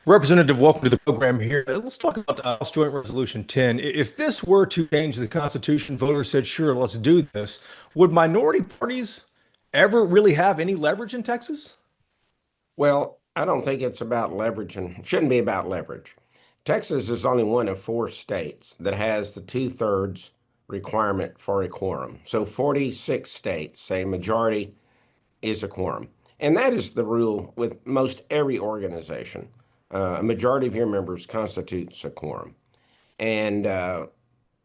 Representative, welcome to the program here. Let's talk about House Joint Resolution 10. If this were to change the Constitution, voters said, sure, let's do this. Would minority parties ever really have any leverage in Texas? Well, I don't think it's about leverage and it shouldn't be about leverage. Texas is only one of four states that has the two-thirds requirement for a quorum. So 46 states say a majority is a quorum. And that is the rule with most every organization. A majority of your members constitutes a quorum. And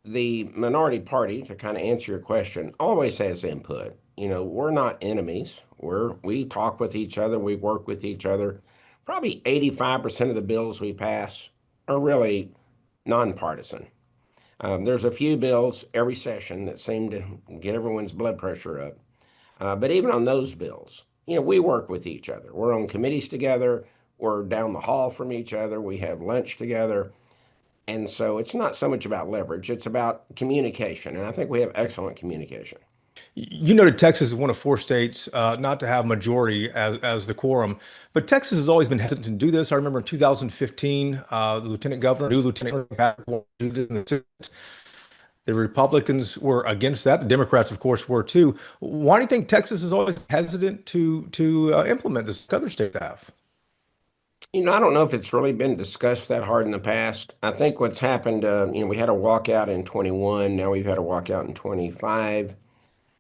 the minority party, to kind of answer your question, always has input. We're not enemies. We talk with each other, we work with each other. Probably 85% of the bills we pass are really nonpartisan. There's a few bills every session that seem to get everyone's blood pressure up. But even on those bills, we work with each other. We're on committees together. We're down the hall from each other. We have lunch together. And so it's not so much about leverage, it's about communication. And I think we have excellent communication. You noted Texas is one of four states not to have majority as the quorum, but Texas has always been hesitant to do this. I remember in 2015, the lieutenant governor, new lieutenant governor, had to do this in the Senate. The Republicans were against that. The Democrats, of course, were too. Why do you think Texas is always hesitant to implement this? Other states have. I don't know if it's really been discussed that hard in the past. I think what's happened, we had a walkout in 21, now we've had a walkout in 25,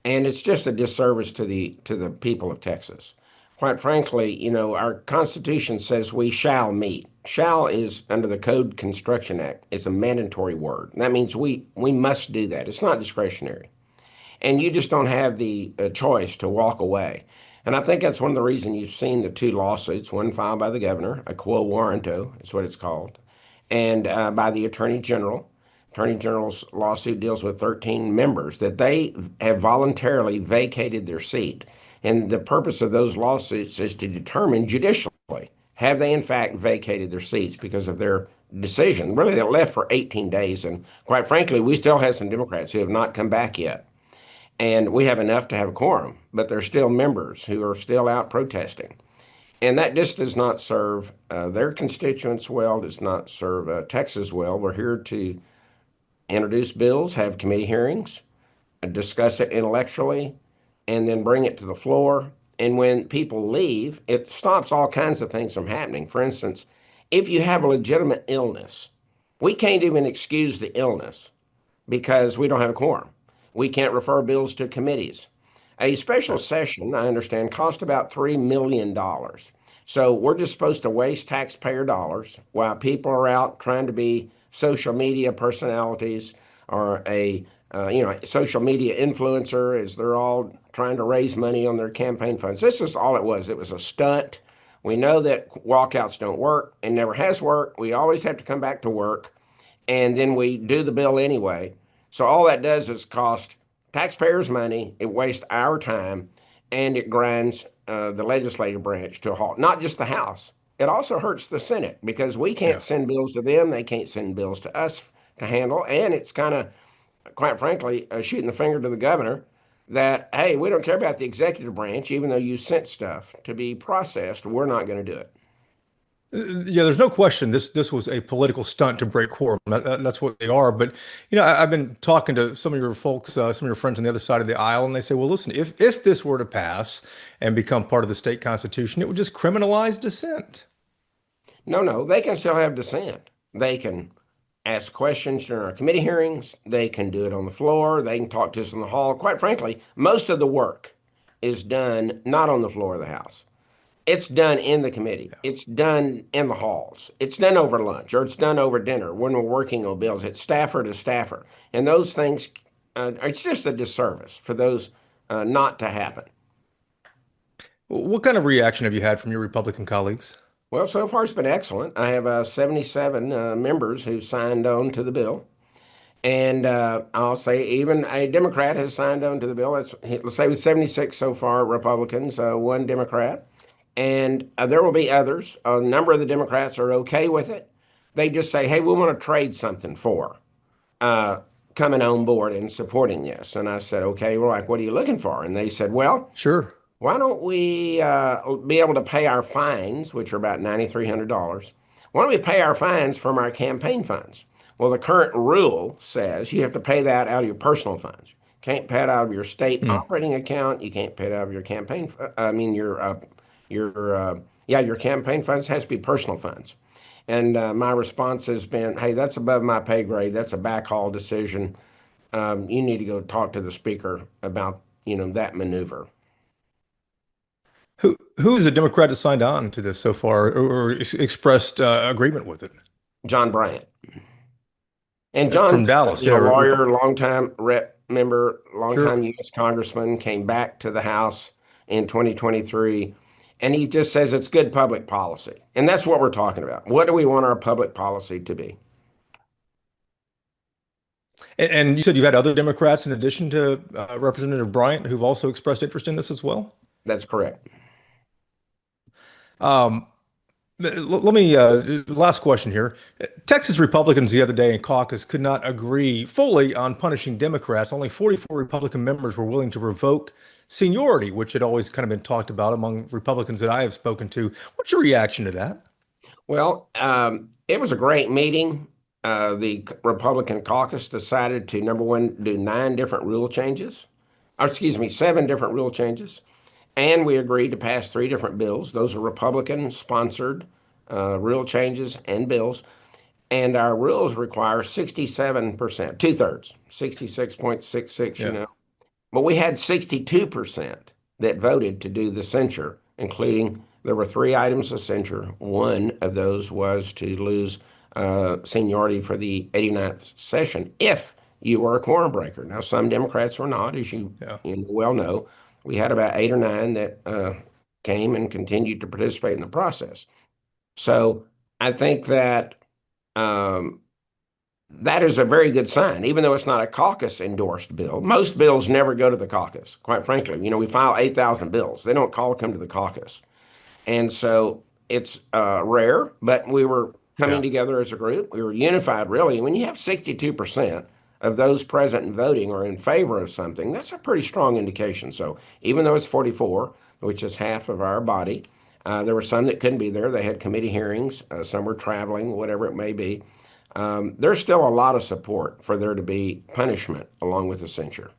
and it's just a disservice to the people of Texas. Quite frankly, our Constitution says we shall meet. Shall is under the Code Construction Act. It's a mandatory word. That means we must do that. It's not discretionary. And you just don't have the choice to walk away. And I think that's one of the reasons you've seen the two lawsuits, one filed by the governor, a quo warranto is what it's called, and by the attorney general. Attorney General's lawsuit deals with 13 members that they have voluntarily vacated their seat. And the purpose of those lawsuits is to determine judicially, have they in fact vacated their seats because of their decision? Really, they left for 18 days. And quite frankly, we still have some Democrats who have not come back yet. And we have enough to have a quorum, but there's still members who are still out protesting. And that just does not serve their constituents well, does not serve Texas well. We're here to introduce bills, have committee hearings, discuss it intellectually, and then bring it to the floor. And when people leave, it stops all kinds of things from happening. For instance, if you have a legitimate illness, we can't even excuse the illness because we don't have a quorum. We can't refer bills to committees. A special session, I understand, cost about $3 million. So we're just supposed to waste taxpayer dollars while people are out trying to be social media personalities or a social media influencer as they're all trying to raise money on their campaign funds. This is all it was. It was a stunt. We know that walkouts don't work and never has worked. We always have to come back to work, and then we do the bill anyway. So all that does is cost taxpayers money, it wastes our time, and it grinds the legislative branch to a halt. Not just the House. It also hurts the Senate because we can't Yeah. send bills to them. They can't send bills to us to handle. And it's kind of, quite frankly, shooting the finger to the governor that, hey, we don't care about the executive branch, even though you sent stuff to be processed. We're not going to do it. Yeah, there's no question this was a political stunt to break quorum. That's what they are. But I've been talking to some of your folks, some of your friends on the other side of the aisle, and they say, well, listen, if this were to pass and become part of the state constitution, it would just criminalize dissent. No, no, they can still have dissent. They can ask questions during our committee hearings. They can do it on the floor. They can talk to us in the hall. Quite frankly, most of the work is done not on the floor of the House. It's done in the committee. It's done in the halls. It's done over lunch or it's done over dinner when we're working on bills. It's staffer to staffer. And those things, it's just a disservice for those not to happen. What kind of reaction have you had from your Republican colleagues? Well, so far it's been excellent. I have 77 members who signed on to the bill. And I'll say even a Democrat has signed on to the bill. Let's say with 76 so far Republicans, one Democrat. And there will be others. A number of the Democrats are okay with it. They just say, hey, we want to trade something for uh, coming on board and supporting this. And I said, okay, well, like, what are you looking for? And they said, well, Sure. why don't we be able to pay our fines, which are about $9,300? why don't we pay our fines from our campaign funds? Well, the current rule says you have to pay that out of your personal funds. You can't pay it out of your state Hmm. operating account. You can't pay it out of your campaign. I mean, your yeah, your campaign funds has to be personal funds. And my response has been, hey, that's above my pay grade. That's a backhaul decision. You need to go talk to the speaker about, that maneuver. Who is the Democrat that signed on to this so far or expressed agreement with it? John Bryant. And From John's, Dallas? Yeah, lawyer, longtime rep member, sure. longtime U.S. congressman, came back to the House in 2023, and he just says it's good public policy. And that's what we're talking about. What do we want our public policy to be? And you said you've had other Democrats in addition to Representative Bryant who've also expressed interest in this as well. That's correct. Um, Let me, last question here. Texas Republicans the other day in caucus could not agree fully on punishing Democrats. Only 44 Republican members were willing to revoke seniority, which had always kind of been talked about among Republicans that I have spoken to. What's your reaction to that? Well, it was a great meeting. The Republican caucus decided to, number one, do nine different rule changes, or excuse me, seven different rule changes. And we agreed to pass three different bills. Those are Republican sponsored rule changes and bills. And our rules require 67%, two-thirds, 66.66, Yeah. but we had 62% that voted to do the censure, including there were three items of censure. One of those was to lose seniority for the 89th session if you were a quorum breaker. Now, some Democrats were not, as Yeah. you well know. We had about eight or nine that came and continued to participate in the process. So I think that um, that is a very good sign, even though it's not a caucus endorsed bill. Most bills never go to the caucus, quite frankly. We file 8,000 bills. They don't all come to the caucus. And so it's rare, but we were coming Yeah. together as a group. We were unified, really. When you have 62% of those present and voting are in favor of something, that's a pretty strong indication. So even though it's 44, which is half of our body, there were some that couldn't be there. They had committee hearings, some were traveling, whatever it may be. There's still a lot of support for there to be punishment along with the censure.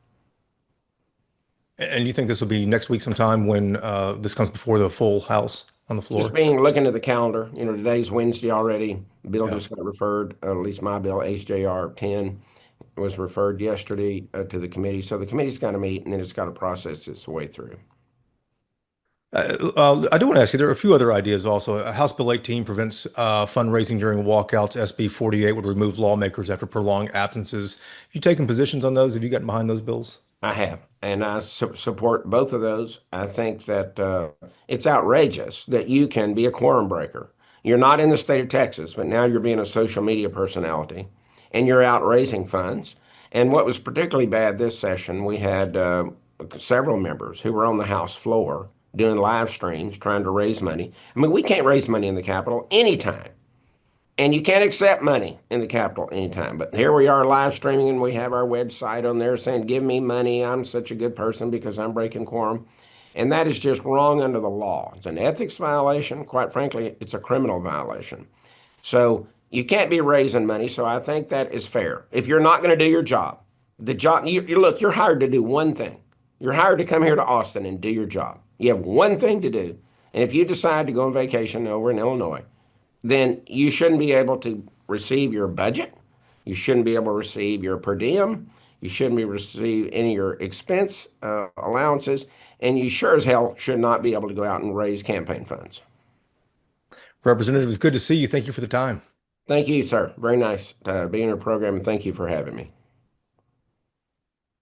And you think this will be next week sometime when this comes before the full House on the Just floor? being looking at the calendar, today's Wednesday already. The bill Yeah. just got referred, at least my bill, HJR 10, was referred yesterday to the committee. So the committee's got to meet and then it's got to process its way through. I do want to ask you, there are a few other ideas also. House Bill 18 prevents fundraising during walkouts. SB 48 would remove lawmakers after prolonged absences. Have you taken positions on those? Have you gotten behind those bills? I have, and I support both of those. I think that it's outrageous that you can be a quorum breaker. You're not in the state of Texas, but now you're being a social media personality, and you're out raising funds. And what was particularly bad this session, we had several members who were on the House floor doing live streams trying to raise money. I mean, we can't raise money in the Capitol anytime. And you can't accept money in the Capitol anytime. But here we are live streaming and we have our website on there saying, give me money. I'm such a good person because I'm breaking quorum. And that is just wrong under the law. It's an ethics violation. Quite frankly, it's a criminal violation. So you can't be raising money. So I think that is fair. If you're not going to do your job, the job, look, you're hired to do one thing. You're hired to come here to Austin and do your job. You have one thing to do. And if you decide to go on vacation over in Illinois, then you shouldn't be able to receive your budget. You shouldn't be able to receive your per diem. You shouldn't be receive any of your expense allowances, and you sure as hell should not be able to go out and raise campaign funds. Representative, it's good to see you. Thank you for the time. Thank you, sir. Very nice to be in your program, and thank you for having me.